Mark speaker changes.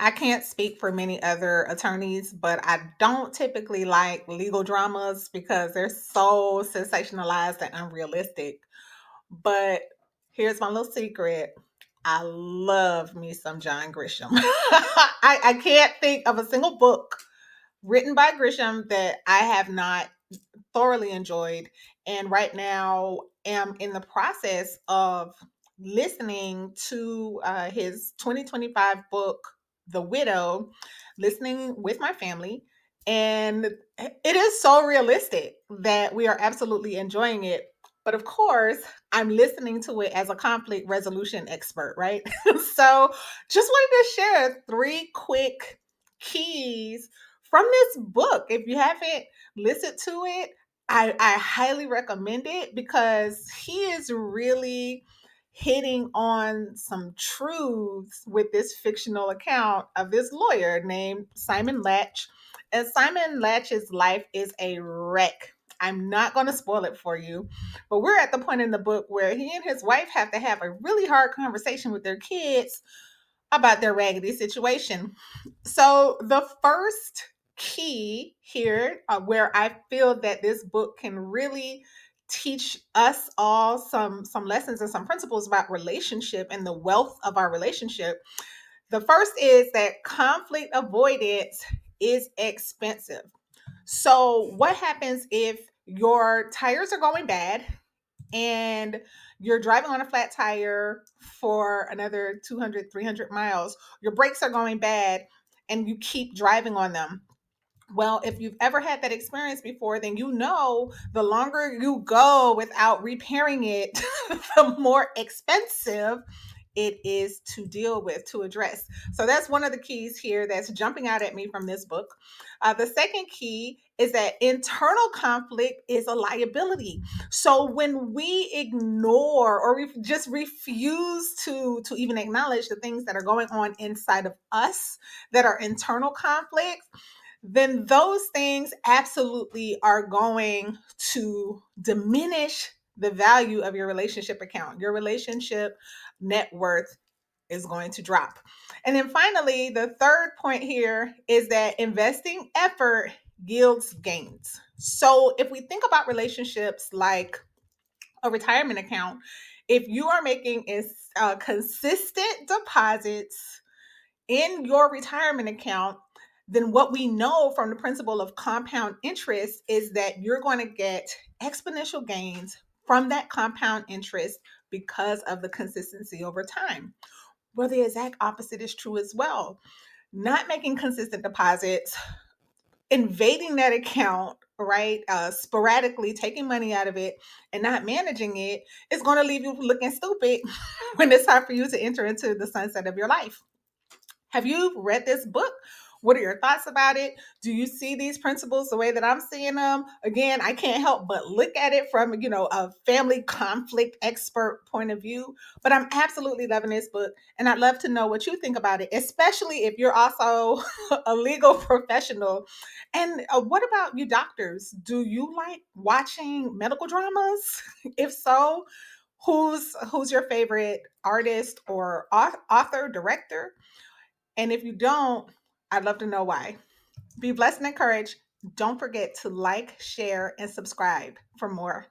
Speaker 1: I can't speak for many other attorneys, but I don't typically like legal dramas because they're so sensationalized and unrealistic. But here's my little secret. I love me some John Grisham. I can't think of a single book written by Grisham that I have not thoroughly enjoyed, and right now am in the process of listening to his 2025 book, The Widow, listening with my family. And it is so realistic that we are absolutely enjoying it. But of course, I'm listening to it as a conflict resolution expert, right? So just wanted to share three quick keys from this book. If you haven't listened to it, I highly recommend it because he is really hitting on some truths with this fictional account of this lawyer named Simon Latch. And Simon Latch's life is a wreck. I'm not going to spoil it for you, but we're at the point in the book where he and his wife have to have a really hard conversation with their kids about their raggedy situation. So, the first key here, where I feel that this book can really teach us all some lessons and some principles about relationship and the wealth of our relationship. The first is that conflict avoidance is expensive. So, what happens if your tires are going bad and you're driving on a flat tire for another 200, 300 miles? Your brakes are going bad and you keep driving on them. Well, if you've ever had that experience before, then you know the longer you go without repairing it, the more expensive it is to deal with, to address. So that's one of the keys here that's jumping out at me from this book. The second key is that internal conflict is a liability. So when we ignore or we just refuse to even acknowledge the things that are going on inside of us that are internal conflicts, then those things absolutely are going to diminish the value of your relationship account. Your relationship net worth is going to drop. And then finally, the third point here is that investing effort yields gains. So if we think about relationships like a retirement account, if you are making consistent deposits in your retirement account, then what we know from the principle of compound interest is that you're going to get exponential gains from that compound interest because of the consistency over time. Well, the exact opposite is true as well. Not making consistent deposits, invading that account, right? Sporadically taking money out of it and not managing it is going to leave you looking stupid when it's time for you to enter into the sunset of your life. Have you read this book? What are your thoughts about it? Do you see these principles the way that I'm seeing them? Again, I can't help but look at it from, a family conflict expert point of view, but I'm absolutely loving this book and I'd love to know what you think about it, especially if you're also a legal professional. And what about you doctors? Do you like watching medical dramas? If so, who's your favorite artist or author, director? And if you don't, I'd love to know why. Be blessed and encouraged. Don't forget to like, share, and subscribe for more.